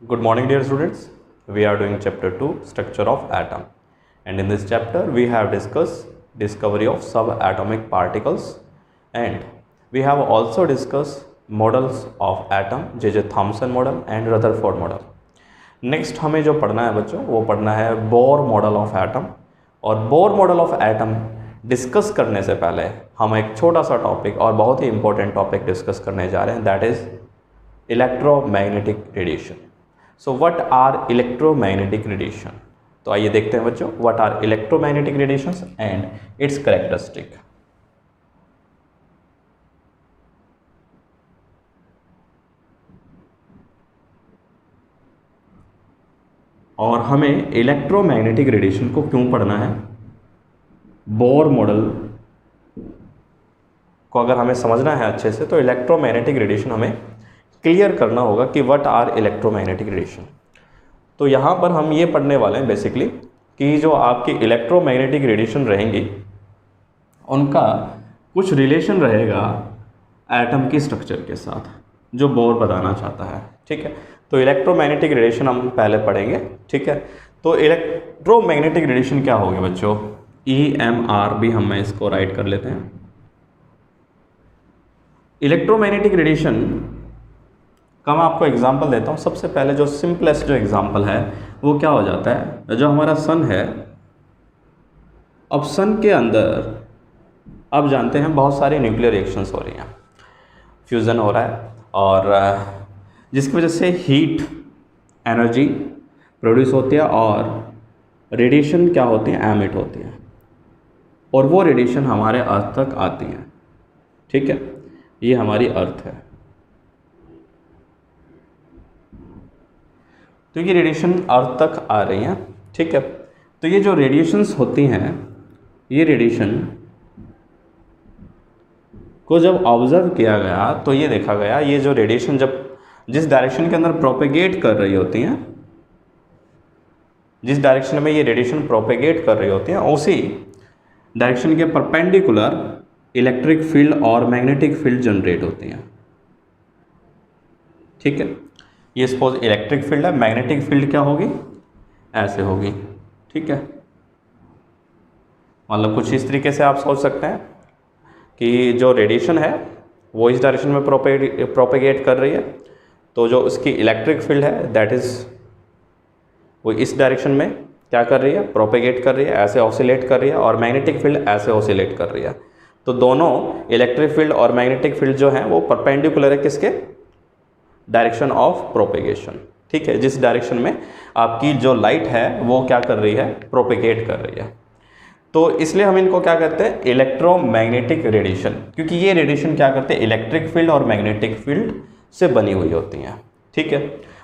Good morning, dear students. We are doing chapter 2, structure of atom, and in this chapter we have discussed discovery of subatomic particles, and we have also discussed models of atom, J.J. Thomson model and Rutherford model. Next हमें जो पढ़ना है बच्चों, वो पढ़ना है Bohr model of atom. और Bohr model of atom discuss करने से पहले हम एक छोटा सा टॉपिक और बहुत ही इंपॉर्टेंट टॉपिक डिस्कस करने जा रहे हैं, that is electromagnetic radiation. So what are electromagnetic radiation? तो आइए देखते हैं बच्चों, what are electromagnetic radiations and its characteristic. और हमें इलेक्ट्रोमैग्नेटिक रेडिएशन को क्यों पढ़ना है? बोर मॉडल को अगर हमें समझना है अच्छे से, तो इलेक्ट्रोमैग्नेटिक रेडिएशन हमें क्लियर करना होगा कि व्हाट आर इलेक्ट्रोमैग्नेटिक रेडिएशन। तो यहाँ पर हम ये पढ़ने वाले हैं बेसिकली कि जो आपकी इलेक्ट्रोमैग्नेटिक रेडिएशन रहेंगी उनका कुछ रिलेशन रहेगा एटम की स्ट्रक्चर के साथ, जो बोर बताना चाहता है। ठीक है, तो इलेक्ट्रोमैग्नेटिक रेडिएशन हम पहले पढ़ेंगे। ठीक है, तो इलेक्ट्रोमैग्नेटिक रेडिएशन क्या होगी बच्चों? EMR भी हम इसको राइट कर लेते हैं। इलेक्ट्रोमैग्नेटिक रेडिएशन का मैं आपको एग्जांपल देता हूँ। सबसे पहले जो सिंपलेस्ट जो एग्जांपल है वो क्या हो जाता है, जो हमारा सन है, अब सन के अंदर आप जानते हैं बहुत सारे न्यूक्लियर रिएक्शंस हो रही हैं, फ्यूज़न हो रहा है, और जिसकी वजह से हीट एनर्जी प्रोड्यूस होती है और रेडिएशन क्या होती है, एमिट होती है, और वो रेडिएशन हमारे अर्थ तक आती है। ठीक है, ये हमारी अर्थ है। तो ये रेडिएशन अर्थ तक आ रही हैं। ठीक है, तो ये जो रेडिएशंस होती हैं, ये रेडिएशन को जब ऑब्जर्व किया गया तो ये देखा गया, ये जो रेडिएशन जब जिस डायरेक्शन के अंदर प्रोपेगेट कर रही होती हैं, जिस डायरेक्शन में ये रेडिएशन प्रोपेगेट कर रही होती हैं, उसी डायरेक्शन के परपेंडिकुलर इलेक्ट्रिक फील्ड और मैग्नेटिक फील्ड जनरेट होती हैं। ठीक है, ये सपोज इलेक्ट्रिक फील्ड है, मैग्नेटिक फील्ड क्या होगी, ऐसे होगी। ठीक है, मतलब कुछ इस तरीके से आप सोच सकते हैं कि जो रेडिएशन है वो इस डायरेक्शन में प्रोपेगेट कर रही है, तो जो उसकी इलेक्ट्रिक फील्ड है दैट इज़ वो इस डायरेक्शन में क्या कर रही है, प्रोपेगेट कर रही है, ऐसे ऑसिलेट कर रही है, और मैग्नेटिक फील्ड ऐसे ऑसिलेट कर रही है। तो दोनों इलेक्ट्रिक फील्ड और मैग्नेटिक फील्ड जो हैं वो परपेंडिकुलर है किसके, डायरेक्शन ऑफ प्रोपेगेशन। ठीक है, जिस डायरेक्शन में आपकी जो लाइट है वो क्या कर रही है, प्रोपेगेट कर रही है। तो इसलिए हम इनको क्या कहते हैं, इलेक्ट्रोमैग्नेटिक रेडिएशन, क्योंकि ये रेडिएशन क्या करते हैं, इलेक्ट्रिक फील्ड और मैग्नेटिक फील्ड से बनी हुई होती हैं। ठीक है,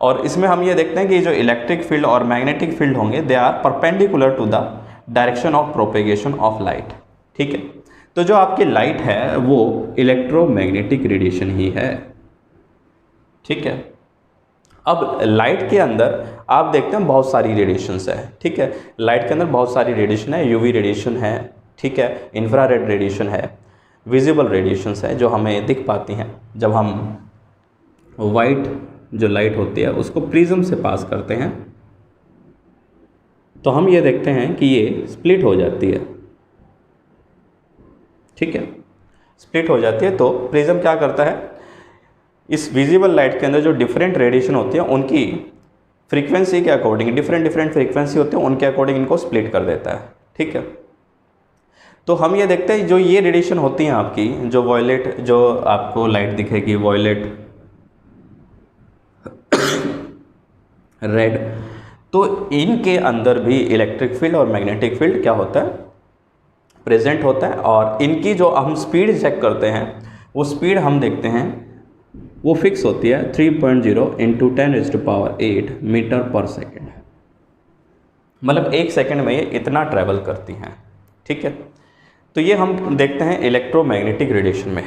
और इसमें हम ये देखते हैं कि जो इलेक्ट्रिक फील्ड और मैग्नेटिक फील्ड होंगे they are perpendicular to the direction of propagation of light. ठीक है, तो जो आपकी लाइट है वो इलेक्ट्रोमैग्नेटिक रेडिएशन ही है। ठीक है, अब लाइट के अंदर आप देखते हैं बहुत सारी रेडिएशंस है। ठीक है, लाइट के अंदर बहुत सारी रेडिएशन है, यूवी रेडिएशन है, ठीक है, इंफ्रारेड रेडिएशन है, विजिबल रेडिएशंस है जो हमें दिख पाती हैं जब हम वाइट जो लाइट होती है उसको प्रिज्म से पास करते हैं, तो हम ये देखते हैं कि ये स्प्लिट हो जाती है। ठीक है, स्प्लिट हो जाती है, तो प्रिज्म क्या करता है, इस विजिबल लाइट के अंदर जो डिफरेंट रेडिएशन होती है उनकी फ्रीक्वेंसी के अकॉर्डिंग, डिफरेंट फ्रीक्वेंसी होती है उनके अकॉर्डिंग इनको स्प्लिट कर देता है। ठीक है, तो हम ये देखते हैं जो ये रेडिएशन होती हैं आपकी, जो वॉयलेट, जो आपको लाइट दिखेगी वॉयलेट, रेड, तो इनके अंदर भी इलेक्ट्रिक फील्ड और मैग्नेटिक फील्ड क्या होता है, प्रेजेंट होता है। और इनकी जो हम स्पीड चेक करते हैं वो स्पीड हम देखते हैं वो फिक्स होती है 3.0 × 10⁸ मीटर पर सेकेंड, मतलब 1 सेकेंड में ये इतना ट्रैवल करती हैं। ठीक है, तो ये हम देखते हैं इलेक्ट्रोमैग्नेटिक रेडिएशन में।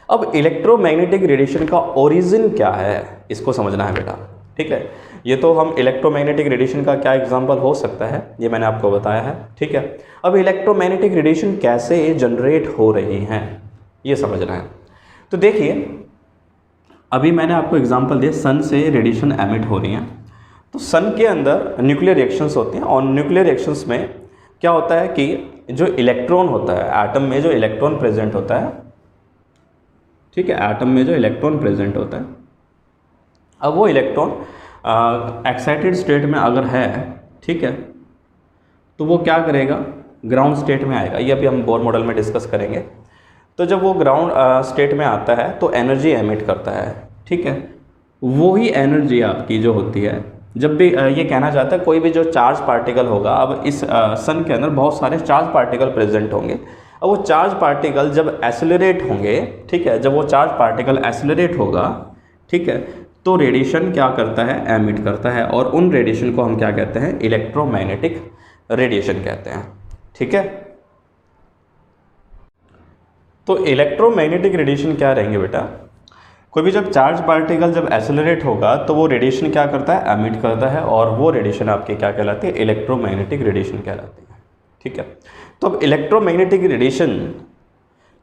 अब इलेक्ट्रोमैग्नेटिक रेडिएशन का ओरिजिन क्या है, इसको समझना है बेटा। ठीक है, ये तो हम इलेक्ट्रोमैग्नेटिक रेडिएशन का क्या एग्जांपल हो सकता है ये मैंने आपको बताया है। ठीक है, अब इलेक्ट्रोमैग्नेटिक रेडिएशन कैसे जनरेट हो रही हैं ये समझना है। तो देखिए, अभी मैंने आपको एग्जांपल दिया, सन से रेडिएशन एमिट हो रही हैं, तो सन के अंदर न्यूक्लियर रिएक्शंस होती हैं, और न्यूक्लियर रिएक्शंस में क्या होता है कि जो इलेक्ट्रॉन होता है एटम में, जो इलेक्ट्रॉन प्रेजेंट होता है, ठीक है, एटम में जो इलेक्ट्रॉन प्रेजेंट होता है, अब वो इलेक्ट्रॉन एक्साइटेड स्टेट में अगर है, ठीक है, तो वो क्या करेगा, ग्राउंड स्टेट में आएगा। ये अभी हम बोर मॉडल में डिस्कस करेंगे। तो जब वो ग्राउंड स्टेट में आता है तो एनर्जी एमिट करता है, ठीक है। वो ही एनर्जी आपकी जो होती है, जब भी ये कहना चाहता है कोई भी जो चार्ज पार्टिकल होगा, अब इस सन के अंदर बहुत सारे चार्ज पार्टिकल प्रेजेंट होंगे, अब वो चार्ज पार्टिकल जब एक्सेलरेट होंगे, ठीक है, जब वो चार्ज पार्टिकल एक्सेलरेट होगा, ठीक है, तो रेडिएशन क्या करता है, एमिट करता है, और उन रेडिएशन को हम क्या कहते हैं, इलेक्ट्रोमैग्नेटिक रेडिएशन कहते हैं, ठीक है। तो इलेक्ट्रोमैग्नेटिक रेडिएशन क्या रहेंगे बेटा, कोई भी जब चार्ज पार्टिकल जब एक्सेलरेट होगा तो वो रेडिएशन क्या करता है, एमिट करता है, और वो रेडिएशन आपकी क्या कहलाती है, इलेक्ट्रोमैग्नेटिक रेडिएशन कहलाती है, ठीक है। तो अब इलेक्ट्रोमैग्नेटिक रेडिएशन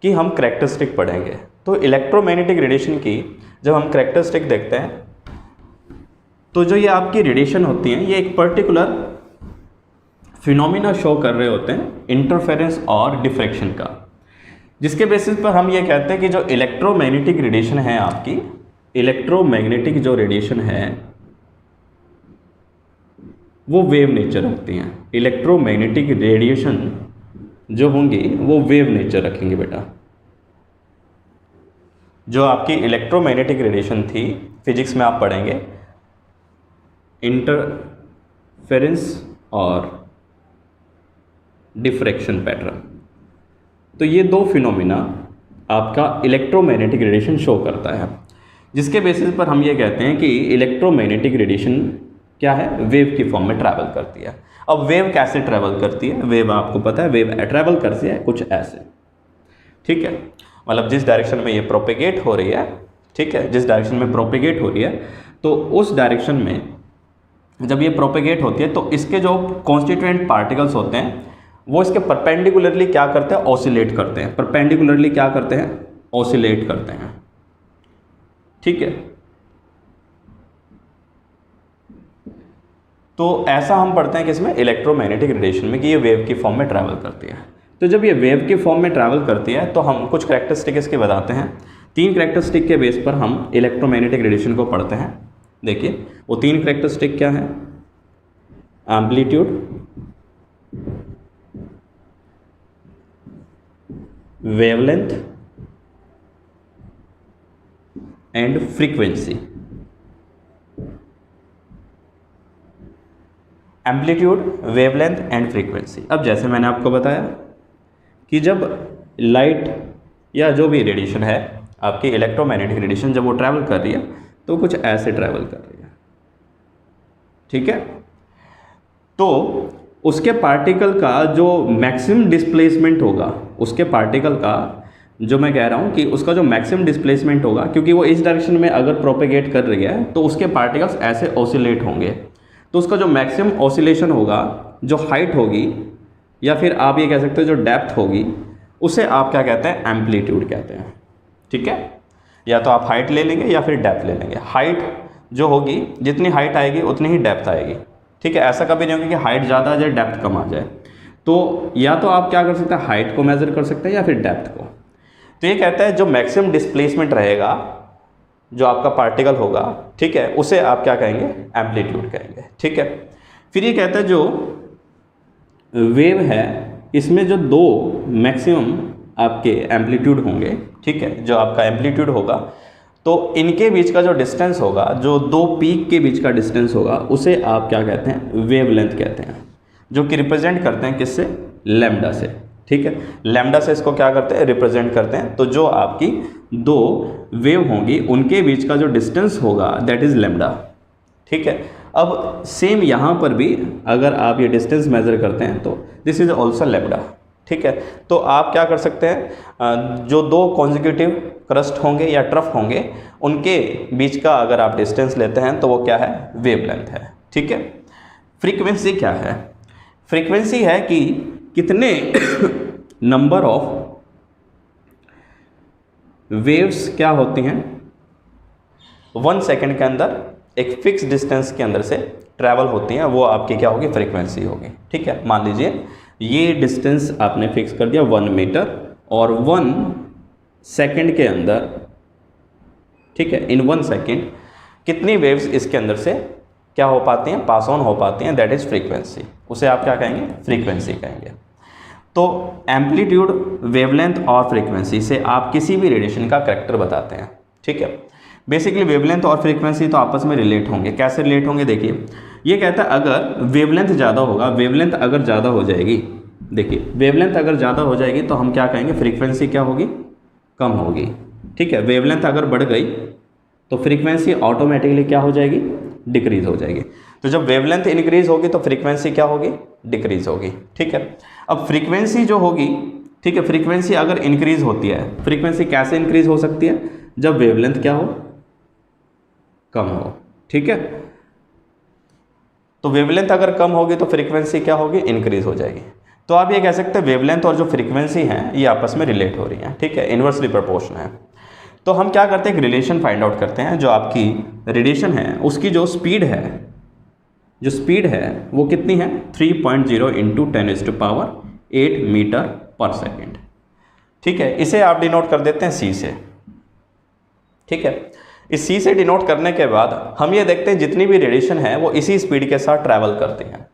की हम करैक्टरिस्टिक पढ़ेंगे। तो इलेक्ट्रोमैग्नेटिक रेडिएशन की जब हम करैक्टरिस्टिक देखते हैं, तो जो ये आपकी रेडिएशन होती हैं, ये एक पर्टिकुलर फिनोमिना शो कर रहे होते हैं, इंटरफेरेंस और डिफ्रैक्शन का, जिसके बेसिस पर हम ये कहते हैं कि जो इलेक्ट्रोमैग्नेटिक रेडिएशन है आपकी, इलेक्ट्रोमैग्नेटिक जो रेडिएशन है वो वेव नेचर रखती हैं। इलेक्ट्रोमैग्नेटिक रेडिएशन जो होंगी वो वेव नेचर रखेंगे बेटा। जो आपकी इलेक्ट्रोमैग्नेटिक रेडिएशन थी, फिजिक्स में आप पढ़ेंगे इंटरफेरेंस और डिफ्रैक्शन पैटर्न, तो ये दो फिनोमिना आपका इलेक्ट्रोमैग्नेटिक रेडिएशन शो करता है, जिसके बेसिस पर हम ये कहते हैं कि इलेक्ट्रोमैग्नेटिक रेडिएशन क्या है, वेव की फॉर्म में ट्रैवल करती है। अब वेव कैसे ट्रैवल करती है, वेव आपको पता है, वेव ट्रैवल करती है कुछ ऐसे, ठीक है, मतलब जिस डायरेक्शन में ये प्रोपेगेट हो रही है, ठीक है, जिस डायरेक्शन में प्रोपेगेट हो रही है, तो उस डायरेक्शन में जब ये प्रोपेगेट होती है तो इसके जो कॉन्स्टिट्यूएंट पार्टिकल्स होते हैं वो इसके परपेंडिकुलरली क्या करते हैं, ऑसिलेट करते हैं। परपेंडिकुलरली क्या करते हैं, ऑसिलेट करते हैं, ठीक है। तो ऐसा हम पढ़ते हैं किसमें, इलेक्ट्रोमैग्नेटिक रेडिएशन में, कि ये वेव की फॉर्म में ट्रैवल करती है। तो जब ये वेव की फॉर्म में ट्रैवल करती है तो हम कुछ करैक्टरिस्टिक इसके बताते हैं। 3 करैक्टरिस्टिक के बेस पर हम इलेक्ट्रोमैग्नेटिक रेडिएशन को पढ़ते हैं। देखिए वो 3 करैक्टरिस्टिक क्या है, amplitude, wavelength and frequency. Amplitude, wavelength and frequency. अब जैसे मैंने आपको बताया कि जब लाइट या जो भी रेडिएशन है आपकी इलेक्ट्रोमैग्नेटिक रेडिएशन, जब वो ट्रैवल कर रही है तो कुछ ऐसे ट्रैवल कर रही है, ठीक है। तो उसके पार्टिकल का जो मैक्सिमम डिस्प्लेसमेंट होगा, उसके पार्टिकल का जो मैं कह रहा हूँ कि उसका जो मैक्सिमम डिस्प्लेसमेंट होगा, क्योंकि वो इस डायरेक्शन में अगर प्रोपेगेट कर रही है तो उसके पार्टिकल्स ऐसे ऑसिलेट होंगे, तो उसका जो मैक्सिमम ऑसिलेशन होगा, जो हाइट होगी, या फिर आप ये कह सकते हो जो डेप्थ होगी, उसे आप क्या कहते हैं, एम्पलीट्यूड कहते हैं, ठीक है। या तो आप हाइट ले लेंगे या फिर डेप्थ ले लेंगे। हाइट जो होगी, जितनी हाइट आएगी उतनी ही डेप्थ आएगी, ठीक है। ऐसा कभी नहीं होगा कि हाइट ज़्यादा आ जाए डेप्थ कम आ जाए। तो या तो आप क्या कर सकते हैं, हाइट को मेज़र कर सकते हैं या फिर डेप्थ को। तो ये कहता है जो मैक्सिमम डिस्प्लेसमेंट रहेगा, जो आपका पार्टिकल होगा, ठीक है, उसे आप क्या कहेंगे, एम्पलीट्यूड कहेंगे, ठीक है। फिर ये कहता है जो वेव है, इसमें जो 2 मैक्सिमम आपके एम्पलीट्यूड होंगे, ठीक है, जो आपका एम्पलीट्यूड होगा, तो इनके बीच का जो डिस्टेंस होगा, जो 2 पीक के बीच का डिस्टेंस होगा, उसे आप क्या कहते हैं, वेवलेंथ कहते हैं, जो कि रिप्रेजेंट करते हैं किससे, लैम्डा से, ठीक है। लैम्डा से इसको क्या करते हैं, रिप्रेजेंट करते हैं। तो जो आपकी 2 वेव होंगी उनके बीच का जो डिस्टेंस होगा दैट इज लैम्डा, ठीक है। अब सेम यहाँ पर भी अगर आप ये डिस्टेंस मेजर करते हैं तो दिस इज ऑल्सो लैम्डा, ठीक है। तो आप क्या कर सकते हैं, जो 2 कॉन्जिक्यूटिव क्रस्ट होंगे या ट्रफ होंगे, उनके बीच का अगर आप डिस्टेंस लेते हैं तो वो क्या है, वेवलेंथ है, ठीक है। फ्रीक्वेंसी क्या है, फ्रीक्वेंसी है कि कितने नंबर ऑफ वेव्स क्या होती हैं, 1 सेकंड के अंदर एक फिक्स डिस्टेंस के अंदर से ट्रैवल होती हैं, वो आपकी क्या होगी, फ्रीक्वेंसी होगी। ठीक है, मान लीजिए ये डिस्टेंस आपने फिक्स कर दिया 1 मीटर और 1 सेकंड के अंदर, ठीक है, इन 1 सेकंड कितनी वेव्स इसके अंदर से क्या हो पाती हैं, पास ऑन हो पाती हैं, दैट इज़ फ्रीक्वेंसी। उसे आप क्या कहेंगे, फ्रीक्वेंसी कहेंगे। तो एम्पलीट्यूड, वेवलेंथ और फ्रीक्वेंसी से आप किसी भी रेडिएशन का करैक्टर बताते हैं। ठीक है, बेसिकली वेवलेंथ और फ्रीक्वेंसी तो आपस में रिलेट होंगे। कैसे रिलेट होंगे, देखिए ये कहता है अगर वेवलेंथ ज़्यादा होगा, वेवलेंथ अगर ज़्यादा हो जाएगी, देखिए वेवलेंथ अगर ज़्यादा हो जाएगी तो हम क्या कहेंगे, फ्रीक्वेंसी क्या होगी, कम होगी। ठीक है, वेवलेंथ अगर बढ़ गई तो फ्रीक्वेंसी ऑटोमेटिकली क्या हो जाएगी, डिक्रीज हो जाएगी। तो जब वेवलेंथ इंक्रीज होगी तो फ्रीक्वेंसी क्या होगी, डिक्रीज होगी। ठीक है, अब फ्रीक्वेंसी जो होगी, ठीक है, फ्रीक्वेंसी अगर इंक्रीज होती है, फ्रीक्वेंसी कैसे इंक्रीज हो सकती है, जब वेवलेंथ क्या हो, कम हो। ठीक है, तो वेवलेंथ अगर कम होगी तो फ्रीक्वेंसी क्या होगी, इंक्रीज हो जाएगी। तो आप ये कह सकते हैं वेवलेंथ और जो फ्रीक्वेंसी है ये आपस में रिलेट हो रही हैं। ठीक है, इन्वर्सली प्रोपोर्शनल है। तो हम क्या करते हैं, एक रिलेशन फाइंड आउट करते हैं। जो आपकी रेडिएशन है उसकी जो स्पीड है, जो स्पीड है वो कितनी है, 3.0 इंटू 10⁸ मीटर पर सेकेंड। ठीक है, इसे आप डिनोट कर देते हैं सी से। ठीक है, इस सी से डिनोट करने के बाद हम ये देखते हैं जितनी भी रेडिएशन है वो इसी स्पीड के साथ ट्रैवल करती हैं।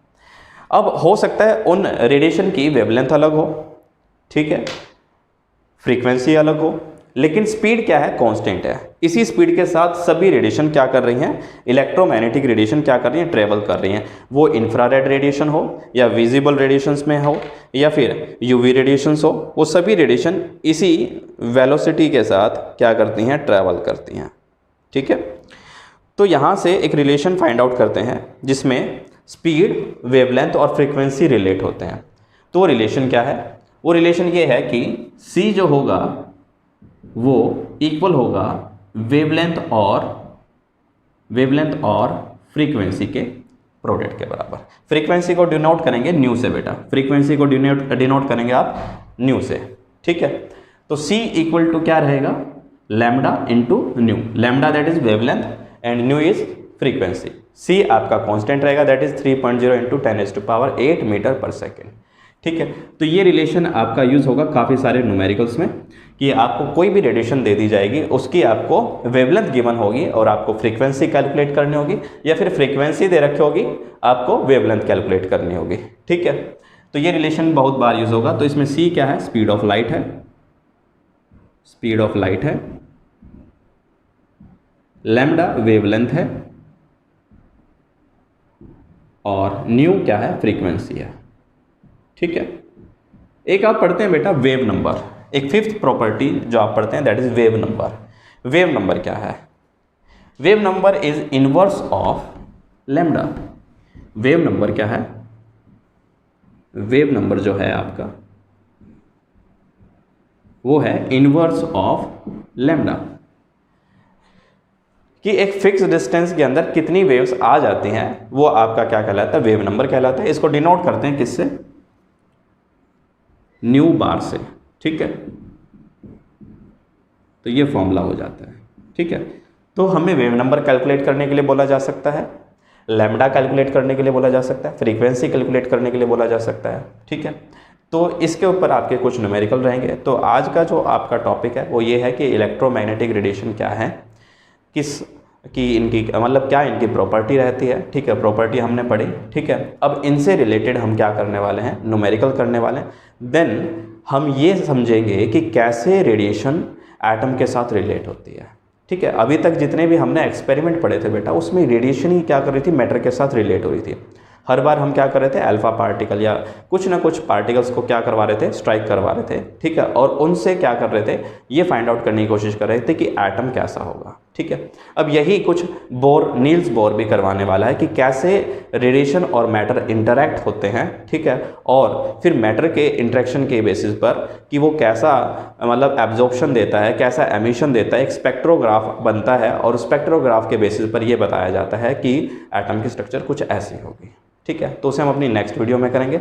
अब हो सकता है उन रेडिएशन की वेवलेंथ अलग हो, ठीक है, फ्रीक्वेंसी अलग हो, लेकिन स्पीड क्या है, कांस्टेंट है। इसी स्पीड के साथ सभी रेडिएशन क्या कर रही हैं, इलेक्ट्रोमैग्नेटिक रेडिएशन क्या कर रही हैं, ट्रेवल कर रही हैं। वो इंफ्रारेड रेडिएशन हो या विजिबल रेडिएशंस में हो या फिर यूवी रेडिएशंस हो, वो सभी रेडिएशन इसी वेलोसिटी के साथ क्या करती हैं, ट्रैवल करती हैं। ठीक है, तो यहाँ से एक रिलेशन फाइंड आउट करते हैं जिसमें स्पीड, वेवलेंथ और फ्रीक्वेंसी रिलेट होते हैं। तो वो रिलेशन क्या है, वो रिलेशन ये है कि C जो होगा वो इक्वल होगा वेवलेंथ और फ्रीक्वेंसी के प्रोडक्ट के बराबर। फ्रीक्वेंसी को डिनोट करेंगे न्यू से बेटा, फ्रीक्वेंसी को डिनोट करेंगे आप न्यू से। ठीक है, तो C इक्वल टू क्या रहेगा, lambda into new. Lambda that is wavelength and new is frequency. C आपका कांस्टेंट रहेगा, दैट इज 3.0 इंटू 10⁸ मीटर पर सेकेंड। ठीक है, तो ये रिलेशन आपका यूज होगा काफ़ी सारे न्यूमेरिकल्स में कि आपको कोई भी रेडिएशन दे दी जाएगी, उसकी आपको वेवलेंथ गिवन होगी और आपको फ्रीक्वेंसी कैलकुलेट करनी होगी, या फिर फ्रीक्वेंसी दे रखी होगी, आपको वेवलेंथ कैलकुलेट करनी होगी। ठीक है, तो ये रिलेशन बहुत बार यूज होगा। तो इसमें C क्या है, स्पीड ऑफ लाइट है, स्पीड ऑफ लाइट है, लैम्डा वेवलेंथ है और न्यू क्या है, फ्रीक्वेंसी है। ठीक है, एक आप पढ़ते हैं बेटा वेव नंबर, एक फिफ्थ प्रॉपर्टी जो आप पढ़ते हैं that is wave number. Wave number क्या है, wave number is inverse of lambda. Wave number क्या है, वेव नंबर जो है आपका वो है इनवर्स ऑफ लैम्डा, कि एक फिक्स डिस्टेंस के अंदर कितनी वेव्स आ जाती हैं वो आपका क्या कहलाता है, वेव नंबर कहलाता है। इसको डिनोट करते हैं किससे, न्यू बार से। ठीक है, तो ये फॉर्मूला हो जाता है। ठीक है, तो हमें वेव नंबर कैलकुलेट करने के लिए बोला जा सकता है, लैम्डा कैलकुलेट करने के लिए बोला जा सकता है, फ्रीक्वेंसी कैलकुलेट करने के लिए बोला जा सकता है। ठीक है, तो इसके ऊपर आपके कुछ न्यूमेरिकल रहेंगे। तो आज का जो आपका टॉपिक है वो ये है कि इलेक्ट्रोमैग्नेटिक रेडिएशन क्या है, किस की इनकी मतलब क्या इनकी प्रॉपर्टी रहती है। ठीक है, प्रॉपर्टी हमने पढ़ी। ठीक है, अब इनसे रिलेटेड हम क्या करने वाले हैं, न्यूमेरिकल करने वाले हैं। देन हम ये समझेंगे कि कैसे रेडिएशन एटम के साथ रिलेट होती है। ठीक है, अभी तक जितने भी हमने एक्सपेरिमेंट पढ़े थे बेटा, उसमें रेडिएशन ही क्या कर रही थी, मैटर के साथ रिलेट हो रही थी। हर बार हम क्या कर रहे थे, अल्फा पार्टिकल या कुछ ना कुछ पार्टिकल्स को क्या करवा रहे थे, स्ट्राइक करवा रहे थे। ठीक है, और उनसे क्या कर रहे थे, ये फाइंड आउट करने की कोशिश कर रहे थे कि एटम कैसा होगा। ठीक है, अब यही कुछ नील्स बोर भी करवाने वाला है कि कैसे रेडिएशन और मैटर इंटरैक्ट होते हैं। ठीक है, और फिर मैटर के इंटरेक्शन के बेसिस पर कि वो कैसा मतलब एब्जॉर्प्शन देता है, कैसा एमिशन देता है, एक स्पेक्ट्रोग्राफ बनता है और स्पेक्ट्रोग्राफ के बेसिस पर यह बताया जाता है कि एटम की स्ट्रक्चर कुछ ऐसी होगी। ठीक है, तो उसे हम अपनी नेक्स्ट वीडियो में करेंगे।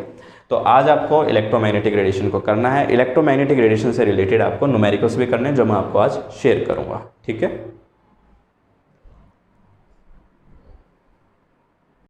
तो आज आपको इलेक्ट्रोमैग्नेटिक रेडिएशन को करना है। इलेक्ट्रोमैग्नेटिक रेडिएशन से रिलेटेड आपको न्यूमेरिकल्स भी करने हैं जो मैं आपको आज शेयर करूंगा। ठीक है।